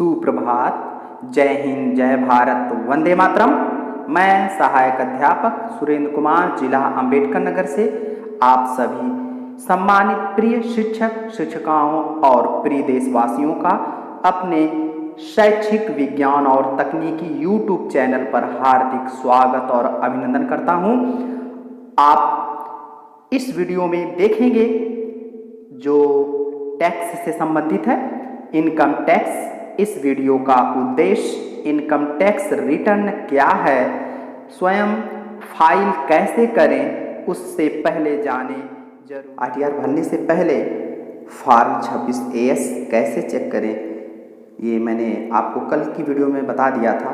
सुप्रभात। जय हिंद, जय भारत, वंदे मातरम। मैं सहायक अध्यापक सुरेंद्र कुमार, जिला अंबेडकर नगर से आप सभी सम्मानित प्रिय शिक्षक शिक्षिकाओं और प्रिय देशवासियों का अपने शैक्षिक विज्ञान और तकनीकी यूट्यूब चैनल पर हार्दिक स्वागत और अभिनंदन करता हूं। आप इस वीडियो में देखेंगे जो टैक्स से संबंधित है, इनकम टैक्स। इस वीडियो का उद्देश्य इनकम टैक्स रिटर्न क्या है, स्वयं फाइल कैसे करें, उससे पहले जाने जरूर। आरटीआर भरने से पहले फॉर्म 26AS कैसे चेक करें, ये मैंने आपको कल की वीडियो में बता दिया था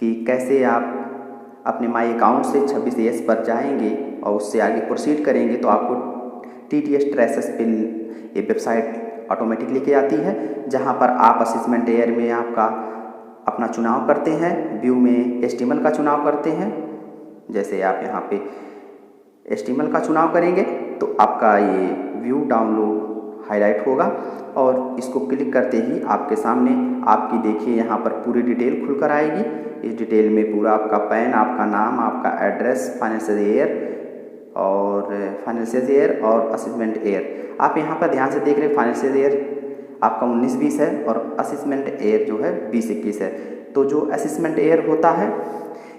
कि कैसे आप अपने माई अकाउंट से 26AS पर जाएंगे और उससे आगे प्रोसीड करेंगे तो आपको TDS ट्रेसेस पे ये वेबसाइट ऑटोमेटिक लेके आती है, जहां पर आप असेसमेंट एयर में आपका अपना चुनाव करते हैं, व्यू में HTML का चुनाव करते हैं। जैसे आप यहाँ पे HTML का चुनाव करेंगे तो आपका ये व्यू डाउनलोड हाईलाइट होगा और इसको क्लिक करते ही आपके सामने आपकी देखिए यहाँ पर पूरी डिटेल खुलकर आएगी। इस डिटेल में पूरा आपका पैन, आपका नाम, आपका एड्रेस, फाइनेंशियल ईयर और असेसमेंट ईयर। आप यहाँ पर ध्यान से देख रहे हैं, फाइनेंशियल ईयर आपका 19-20 है और असेसमेंट ईयर जो है 20-21 है। तो जो असेसमेंट ईयर होता है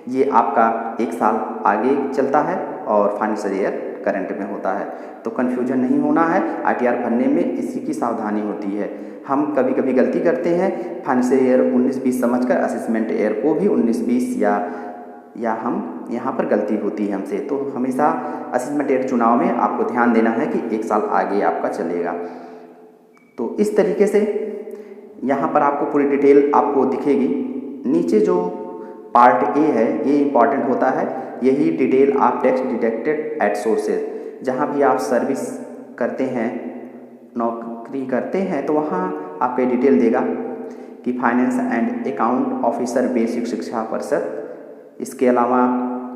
ये आपका 1 साल आगे चलता है और फाइनेंशियल ईयर करंट में होता है। तो कन्फ्यूजन नहीं होना है, आरटीआर भरने में इसी की सावधानी होती है। हम कभी कभी गलती करते हैं, फाइनेंशियल ईयर 19-20 समझकर असेसमेंट ईयर को भी 19-20 या हम यहाँ पर गलती होती है हमसे। तो हमेशा असेसमेंट ईयर चुनाव में आपको ध्यान देना है कि 1 साल आगे आपका चलेगा। तो इस तरीके से यहाँ पर आपको पूरी डिटेल आपको दिखेगी। नीचे जो पार्ट ए है ये इम्पॉर्टेंट होता है, यही डिटेल आप टैक्स डिडक्टेड एट सोर्सेज, जहाँ भी आप सर्विस करते हैं, नौकरी करते हैं, तो वहाँ आपको डिटेल देगा कि finance and account officer basic शिक्षा परिषद। इसके अलावा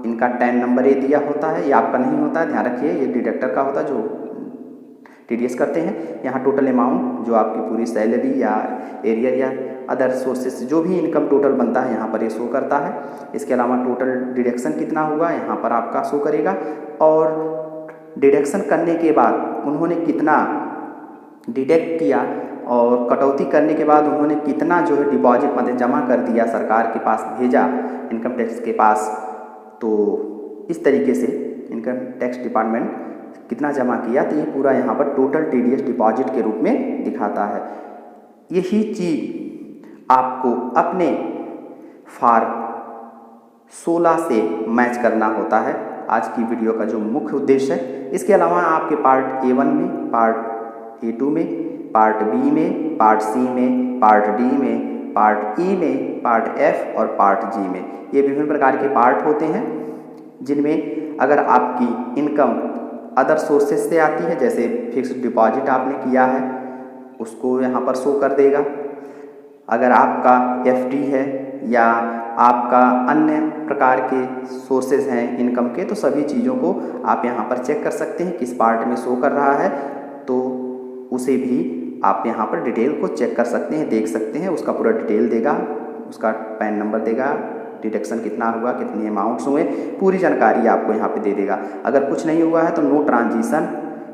इनका टैन नंबर ये दिया होता है, ये आपका नहीं होता है, ध्यान रखिए, ये डिडक्टर का होता है जो TDS करते हैं। यहाँ टोटल अमाउंट जो आपकी पूरी सैलरी या एरियर या अदर सोर्सेस जो भी इनकम टोटल बनता है यहाँ पर ये शो करता है। इसके अलावा टोटल डिडक्शन कितना हुआ यहाँ पर आपका शो करेगा और डिडक्शन करने के बाद उन्होंने कितना डिडक्ट किया और कटौती करने के बाद उन्होंने कितना जो है डिपॉजिट मतलब जमा कर दिया, सरकार के पास भेजा, इनकम टैक्स के पास। तो इस तरीके से इनकम टैक्स डिपार्टमेंट कितना जमा किया, तो ये पूरा यहाँ पर टोटल TDS डिपॉजिट के रूप में दिखाता है। यही चीज़ आपको अपने फॉर्म 16 से मैच करना होता है, आज की वीडियो का जो मुख्य उद्देश्य है। इसके अलावा आपके पार्ट A1 में, पार्ट A2 में, पार्ट B में, पार्ट C में, पार्ट D में, पार्ट E में, पार्ट F और पार्ट G में, ये विभिन्न प्रकार के पार्ट होते हैं जिनमें अगर आपकी इनकम अदर सोर्सेज से आती है, जैसे फिक्स्ड डिपॉजिट आपने किया है उसको यहाँ पर शो कर देगा। अगर आपका FD है या आपका अन्य प्रकार के सोर्सेज हैं इनकम के, तो सभी चीज़ों को आप यहाँ पर चेक कर सकते हैं किस पार्ट में शो कर रहा है, तो उसे भी आप यहाँ पर डिटेल को चेक कर सकते हैं, देख सकते हैं। उसका पूरा डिटेल देगा, उसका पैन नंबर देगा, डिडक्शन कितना हुआ, कितने अमाउंट्स हुए, पूरी जानकारी आपको यहाँ पे दे देगा। अगर कुछ नहीं हुआ है तो no transition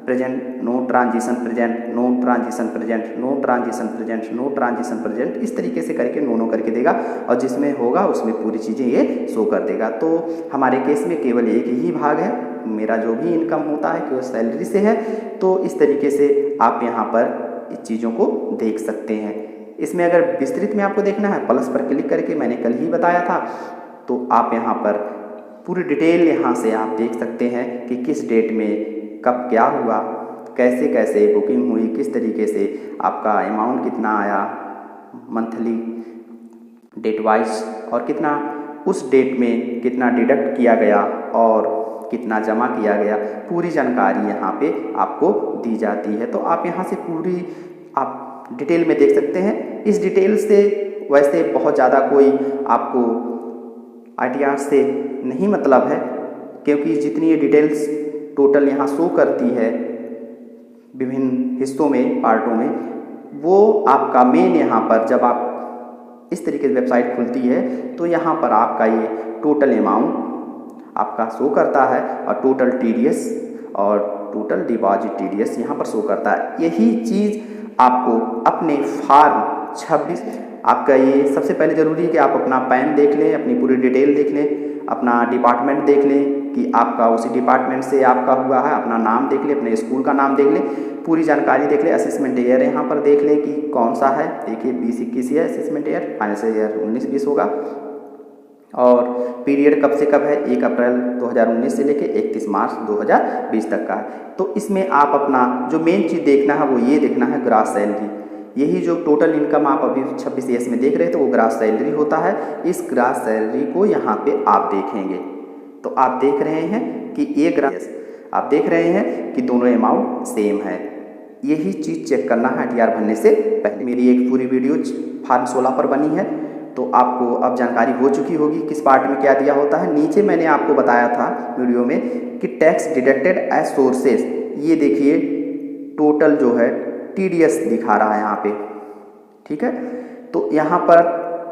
present, no transition present, no transition present, no transition present, no transition present, इस तरीके से करके नो करके देगा और जिसमें होगा उसमें पूरी चीज़ें ये शो कर देगा। तो हमारे केस में केवल एक ही भाग है, मेरा जो भी इनकम होता है केवल सैलरी से है। तो इस तरीके से आप यहाँ पर इस चीज़ों को देख सकते हैं। इसमें अगर विस्तृत में आपको देखना है, प्लस पर क्लिक करके, मैंने कल ही बताया था, तो आप यहाँ पर पूरी डिटेल यहाँ से आप देख सकते हैं कि किस डेट में कब क्या हुआ, कैसे कैसे बुकिंग हुई, किस तरीके से आपका अमाउंट कितना आया मंथली डेट वाइज और कितना उस डेट में कितना डिडक्ट किया गया और कितना जमा किया गया, पूरी जानकारी यहाँ पे आपको दी जाती है। तो आप यहाँ से पूरी आप डिटेल में देख सकते हैं। इस डिटेल से वैसे बहुत ज़्यादा कोई आपको आरटीआर से नहीं मतलब है, क्योंकि जितनी ये डिटेल्स टोटल यहाँ शो करती है विभिन्न हिस्सों में, पार्टों में, वो आपका मेन यहाँ पर जब आप इस तरीके से वेबसाइट खुलती है तो यहाँ पर आपका ये टोटल अमाउंट आपका शो करता है और टोटल टीडीएस और टोटल डिपॉजिट टीडीएस यहाँ पर शो करता है। यही चीज़ आपको अपने फॉर्म 26 आपका ये सबसे पहले ज़रूरी है कि आप अपना पैन देख लें, अपनी पूरी डिटेल देख लें, अपना डिपार्टमेंट देख लें कि आपका उसी डिपार्टमेंट से आपका हुआ है, अपना नाम देख लें, अपने स्कूल का नाम देख लें, पूरी जानकारी देख लें। असेसमेंट ईयर यहाँ पर देख लें कि कौन सा है। देखिए 20-21 है असेसमेंट ईयर, फाइनेंशियल ईयर 19-20 होगा। और पीरियड कब से कब है, 1 अप्रैल 2019 से लेके 31 मार्च 2020 तक का है। तो इसमें आप अपना जो मेन चीज़ देखना है वो ये देखना है ग्रॉस सैलरी। यही जो टोटल इनकम आप अभी 26 ईयर्स में देख रहे थे तो वो ग्रॉस सैलरी होता है। इस ग्रॉस सैलरी को यहाँ पे आप देखेंगे तो आप देख रहे हैं कि ये ग्रॉस, आप देख रहे हैं कि दोनों अमाउंट सेम है। यही चीज़ चेक करना है आईटीआर भरने से पहले। मेरी एक पूरी वीडियो फॉर्म 16 पर बनी है तो आपको अब जानकारी हो चुकी होगी किस पार्ट में क्या दिया होता है। नीचे मैंने आपको बताया था वीडियो में कि टैक्स डिडक्टेड एज सोर्सेस, ये देखिए टोटल जो है टीडीएस दिखा रहा है यहाँ पे, ठीक है। तो यहाँ पर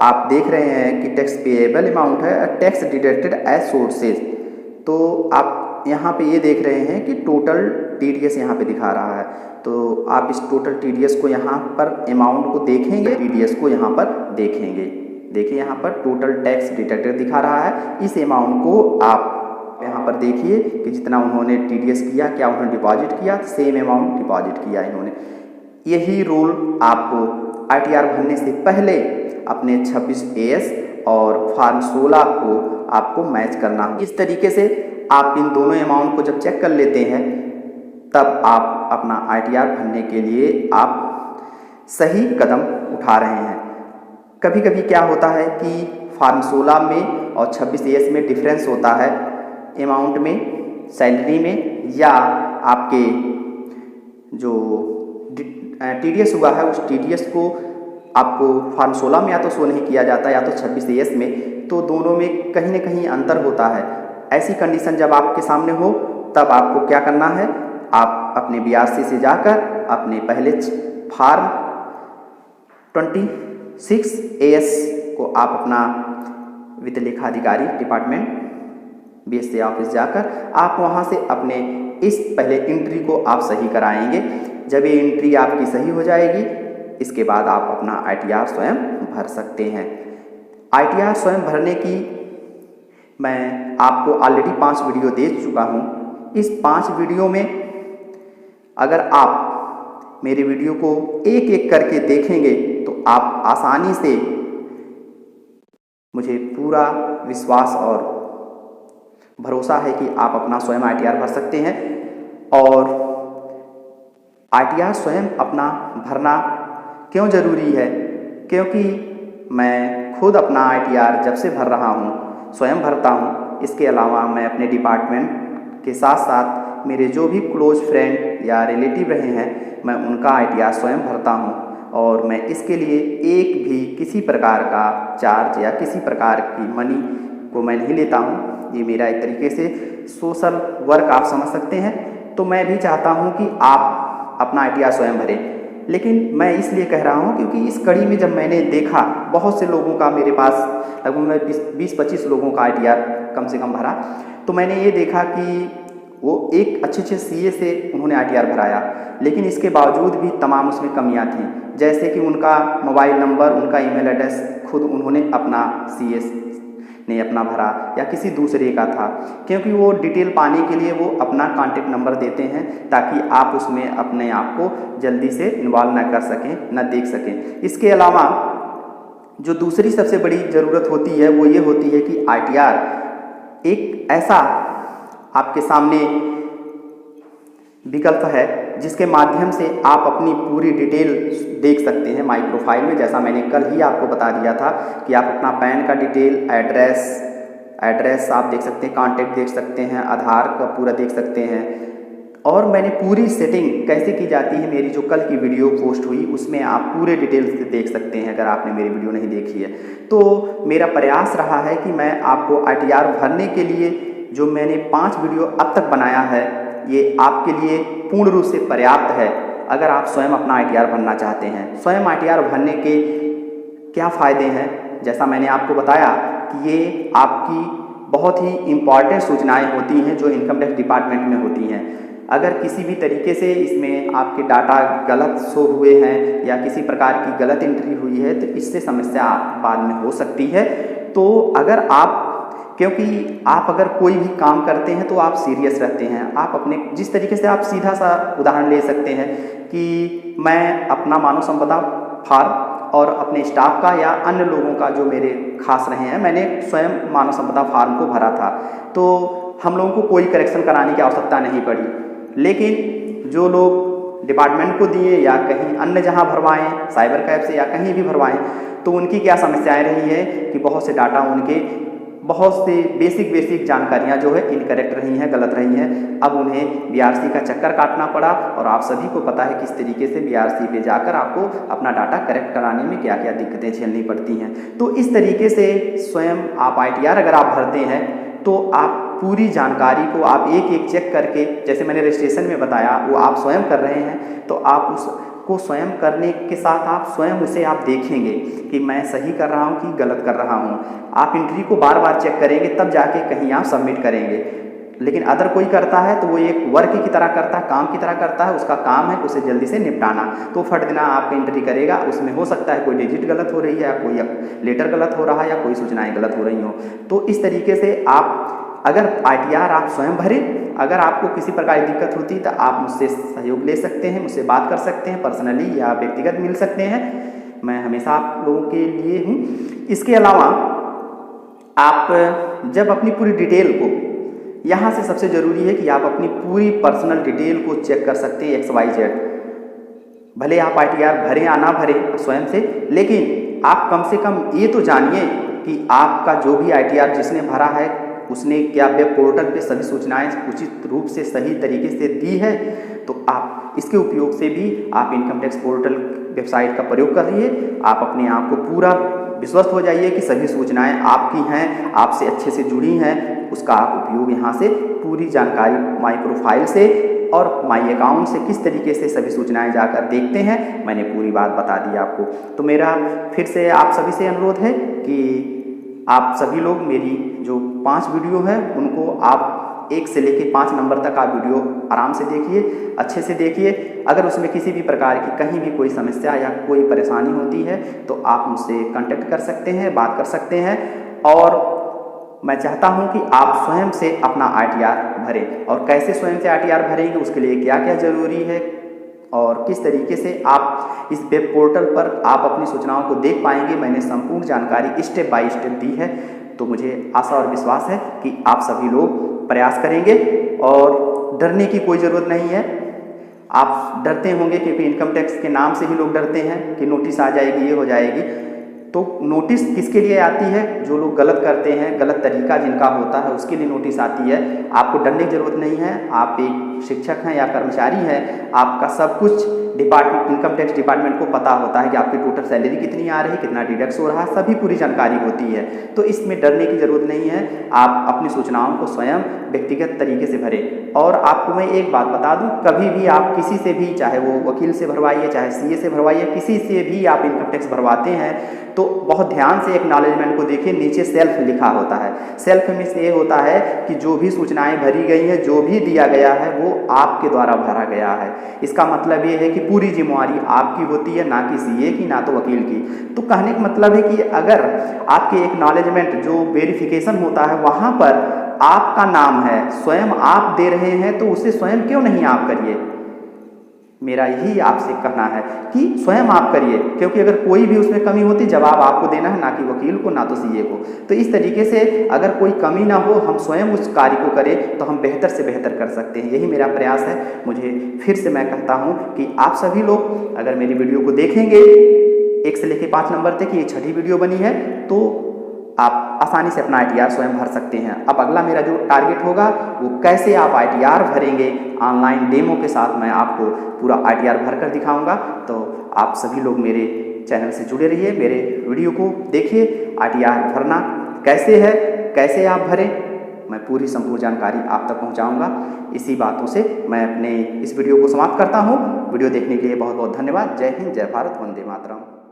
आप देख रहे हैं कि टैक्स पेएबल अमाउंट है, टैक्स डिडक्टेड एज सोर्सेज। तो आप यहाँ पे ये देख रहे हैं कि टोटल टीडीएस यहाँ पे दिखा रहा है। तो आप इस टोटल टीडीएस को यहाँ पर अमाउंट को देखेंगे, टीडीएस को यहाँ पर देखेंगे। देखिए यहाँ पर टोटल टैक्स डिडक्टेड दिखा रहा है। इस अमाउंट को आप यहाँ पर देखिए कि जितना उन्होंने टीडीएस किया, क्या उन्होंने डिपॉजिट किया, सेम अमाउंट डिपॉजिट किया इन्होंने। यही रूल आपको आईटीआर भरने से पहले अपने 26 एएस और फॉर्म 16 को आपको मैच करना है। इस तरीके से आप इन दोनों अमाउंट को जब चेक कर लेते हैं तब आप अपना आईटीआर भरने के लिए आप सही कदम उठा रहे हैं। कभी कभी क्या होता है कि फॉर्म 16 में और 26 एएस में डिफरेंस होता है अमाउंट में, सैलरी में, या आपके जो टीडीएस हुआ है उस टीडीएस को आपको फॉर्म 16 में या तो शो नहीं किया जाता या तो 26 एएस में, तो दोनों में कहीं ना कहीं अंतर होता है। ऐसी कंडीशन जब आपके सामने हो तब आपको क्या करना है, आप अपने बीआरसी से जाकर अपने पहले फॉर्म 26 एएस को आप अपना वित्त लेखाधिकारी डिपार्टमेंट बीएससी ऑफिस जाकर आप वहां से अपने इस पहले एंट्री को आप सही कराएंगे। जब ये एंट्री आपकी सही हो जाएगी इसके बाद आप अपना आईटीआर स्वयं भर सकते हैं। आईटीआर स्वयं भरने की मैं आपको ऑलरेडी 5 वीडियो दे चुका हूँ। इस 5 वीडियो में अगर आप मेरे वीडियो को एक एक करके देखेंगे तो आप आसानी से, मुझे पूरा विश्वास और भरोसा है कि आप अपना स्वयं आईटीआर भर सकते हैं। और आईटीआर स्वयं अपना भरना क्यों ज़रूरी है, क्योंकि मैं खुद अपना आईटीआर जब से भर रहा हूँ स्वयं भरता हूँ। इसके अलावा मैं अपने डिपार्टमेंट के साथ साथ मेरे जो भी क्लोज फ्रेंड या रिलेटिव रहे हैं मैं उनका आईटीआर स्वयं भरता हूँ। और मैं इसके लिए एक भी किसी प्रकार का चार्ज या किसी प्रकार की मनी को मैं नहीं लेता हूँ। ये मेरा एक तरीके से सोशल वर्क आप समझ सकते हैं। तो मैं भी चाहता हूँ कि आप अपना आईटीआर स्वयं भरें, लेकिन मैं इसलिए कह रहा हूँ क्योंकि इस कड़ी में जब मैंने देखा बहुत से लोगों का, मेरे पास लगभग मैं 20-25 लोगों का आईटीआर कम से कम भरा, तो मैंने ये देखा कि वो एक अच्छे सीए से उन्होंने आईटीआर भराया, लेकिन इसके बावजूद भी तमाम उसमें कमियां थीं। जैसे कि उनका मोबाइल नंबर, उनका ईमेल एड्रेस खुद उन्होंने अपना सीए ने अपना भरा या किसी दूसरे का था, क्योंकि वो डिटेल पाने के लिए वो अपना कॉन्टेक्ट नंबर देते हैं ताकि आप उसमें अपने आप को जल्दी से इन्वॉल्व ना कर सकें, ना देख सकें। इसके अलावा जो दूसरी सबसे बड़ी ज़रूरत होती है वो ये होती है कि आईटीआर एक ऐसा आपके सामने विकल्प है जिसके माध्यम से आप अपनी पूरी डिटेल देख सकते हैं माई प्रोफाइल में। जैसा मैंने कल ही आपको बता दिया था कि आप अपना पैन का डिटेल, एड्रेस आप देख सकते हैं, कॉन्टेक्ट देख सकते हैं, आधार का पूरा देख सकते हैं। और मैंने पूरी सेटिंग कैसे की जाती है, मेरी जो कल की वीडियो पोस्ट हुई उसमें आप पूरे डिटेल्स से देख सकते हैं अगर आपने मेरी वीडियो नहीं देखी है। तो मेरा प्रयास रहा है कि मैं आपको आईटीआर भरने के लिए जो मैंने 5 वीडियो अब तक बनाया है ये आपके लिए पूर्ण रूप से पर्याप्त है। अगर आप स्वयं अपना ITR भरना चाहते हैं। स्वयं ITR भरने के क्या फ़ायदे हैं, जैसा मैंने आपको बताया कि ये आपकी बहुत ही इम्पॉर्टेंट सूचनाएं होती हैं जो इनकम टैक्स डिपार्टमेंट में होती हैं। अगर किसी भी तरीके से इसमें आपके डाटा गलत शो हुए हैं या किसी प्रकार की गलत एंट्री हुई है तो इससे समस्या बाद में हो सकती है। तो अगर आप, क्योंकि आप अगर कोई भी काम करते हैं तो आप सीरियस रहते हैं, आप अपने जिस तरीके से आप सीधा सा उदाहरण ले सकते हैं कि मैं अपना मानव संपदा फार्म और अपने स्टाफ का या अन्य लोगों का जो मेरे खास रहे हैं, मैंने स्वयं मानव संपदा फार्म को भरा था तो हम लोगों को कोई करेक्शन कराने की आवश्यकता नहीं पड़ी। लेकिन जो लोग डिपार्टमेंट को दिए या कहीं अन्य जहां भरवाएं, साइबर कैफ से या कहीं भी भरवाएं, तो उनकी क्या समस्याएं रही है कि बहुत से डाटा उनके, बहुत से बेसिक जानकारियां जो है इनकरेक्ट रही हैं, गलत रही हैं। अब उन्हें BRC का चक्कर काटना पड़ा और आप सभी को पता है किस तरीके से BRC पे जाकर आपको अपना डाटा करेक्ट कराने में क्या क्या दिक्कतें झेलनी पड़ती हैं। तो इस तरीके से स्वयं आप ITR अगर आप भरते हैं तो आप पूरी जानकारी को आप एक एक चेक करके, जैसे मैंने रजिस्ट्रेशन में बताया, वो आप स्वयं कर रहे हैं तो आप उसको स्वयं करने के साथ आप स्वयं उसे आप देखेंगे कि मैं सही कर रहा हूँ कि गलत कर रहा हूँ। आप एंट्री को बार बार चेक करेंगे तब जाके कहीं आप सबमिट करेंगे। लेकिन अदर कोई करता है तो वो एक वर्क की तरह करता है, काम की तरह करता है, उसका काम है उसे जल्दी से निपटाना। तो फट देना आपका एंट्री करेगा, उसमें हो सकता है कोई डिजिट गलत हो रही है या कोई लेटर गलत हो रहा है या कोई सूचनाएं गलत हो रही हो। तो इस तरीके से आप अगर ITR आप स्वयं भरें, अगर आपको किसी प्रकार की दिक्कत होती तो आप मुझसे सहयोग ले सकते हैं, मुझसे बात कर सकते हैं, पर्सनली या व्यक्तिगत मिल सकते हैं। मैं हमेशा आप लोगों के लिए हूँ। इसके अलावा आप जब अपनी पूरी डिटेल को, यहाँ से सबसे ज़रूरी है कि आप अपनी पूरी पर्सनल डिटेल को चेक कर सकते हैं XYZ। भले आप ITR भरें या ना भरें स्वयं से, लेकिन आप कम से कम ये तो जानिए कि आपका जो भी ITR जिसने भरा है उसने क्या वेब पोर्टल पे सभी सूचनाएं उचित रूप से सही तरीके से दी है। तो आप इसके उपयोग से भी आप इनकम टैक्स पोर्टल वेबसाइट का प्रयोग करिए। आप अपने आप को पूरा विश्वस्त हो जाइए कि सभी सूचनाएं आपकी हैं, आपसे अच्छे से जुड़ी हैं। उसका आप उपयोग यहाँ से पूरी जानकारी माई प्रोफाइल से और माई अकाउंट से किस तरीके से सभी सूचनाएं जाकर देखते हैं, मैंने पूरी बात बता दी आपको। तो मेरा फिर से आप सभी से अनुरोध है कि आप सभी लोग मेरी जो 5 वीडियो है उनको आप 1 से लेकर 5 नंबर तक आप वीडियो आराम से देखिए, अच्छे से देखिए। अगर उसमें किसी भी प्रकार की कहीं भी कोई समस्या या कोई परेशानी होती है तो आप मुझसे कांटेक्ट कर सकते हैं, बात कर सकते हैं। और मैं चाहता हूं कि आप स्वयं से अपना ITR भरें। और कैसे स्वयं से ITR भरेंगे, उसके लिए क्या क्या ज़रूरी है और किस तरीके से आप इस वेब पोर्टल पर आप अपनी सूचनाओं को देख पाएंगे, मैंने संपूर्ण जानकारी स्टेप बाय स्टेप दी है। तो मुझे आशा और विश्वास है कि आप सभी लोग प्रयास करेंगे और डरने की कोई ज़रूरत नहीं है। आप डरते होंगे क्योंकि इनकम टैक्स के नाम से ही लोग डरते हैं कि नोटिस आ जाएगी, ये हो जाएगी। तो नोटिस किसके लिए आती है? जो लोग गलत करते हैं, गलत तरीका जिनका होता है उसके लिए नोटिस आती है। आपको डरने की ज़रूरत नहीं है। आप एक शिक्षक हैं या कर्मचारी हैं, आपका सब कुछ इनकम टैक्स डिपार्टमेंट को पता होता है कि आपकी टोटल सैलरी कितनी आ रही है, कितना डिडक्ट हो रहा है, सभी पूरी जानकारी होती है। तो इसमें डरने की ज़रूरत नहीं है। आप अपनी सूचनाओं को स्वयं व्यक्तिगत तरीके से भरें। और आपको मैं एक बात बता दूं, कभी भी आप किसी से भी, चाहे वो वकील से भरवाइए, चाहे CA से भरवाइए, किसी से भी आप इनकम टैक्स भरवाते हैं तो बहुत ध्यान से एक्नॉलेजमेंट को देखिए, नीचे सेल्फ लिखा होता है। सेल्फ में से ये होता है कि जो भी सूचनाएं भरी गई हैं, जो भी दिया गया है वो आपके द्वारा भरा गया है। इसका मतलब ये है कि पूरी जिम्मेवारी आपकी होती है, ना कि CA की, ना तो वकील की। तो कहने का मतलब है कि अगर आपके एक्नॉलेजमेंट जो वेरिफिकेशन होता है वहाँ पर आपका नाम है, स्वयं आप दे रहे हैं, तो उसे स्वयं क्यों नहीं आप करिए। मेरा यही आपसे कहना है कि स्वयं आप करिए, क्योंकि अगर कोई भी उसमें कमी होती जवाब आपको देना है, ना कि वकील को, ना तो CA को। तो इस तरीके से अगर कोई कमी ना हो, हम स्वयं उस कार्य को करें तो हम बेहतर से बेहतर कर सकते हैं। यही मेरा प्रयास है। मुझे फिर से मैं कहता हूँ कि आप सभी लोग अगर मेरी वीडियो को देखेंगे 1 से लेकर 5 नंबर तक, ये 6ठी वीडियो बनी है, तो आप आसानी से अपना ITR स्वयं भर सकते हैं। अब अगला मेरा जो टारगेट होगा वो कैसे आप ITR भरेंगे, ऑनलाइन डेमो के साथ मैं आपको पूरा ITR भर कर दिखाऊंगा। तो आप सभी लोग मेरे चैनल से जुड़े रहिए, मेरे वीडियो को देखिए। ITR भरना कैसे है, कैसे आप भरें, मैं पूरी संपूर्ण जानकारी आप तक पहुंचाऊंगा। इसी बातों से मैं अपने इस वीडियो को समाप्त करता हूं। वीडियो देखने के लिए बहुत बहुत धन्यवाद। जय हिंद, जय भारत, वंदे मातरम।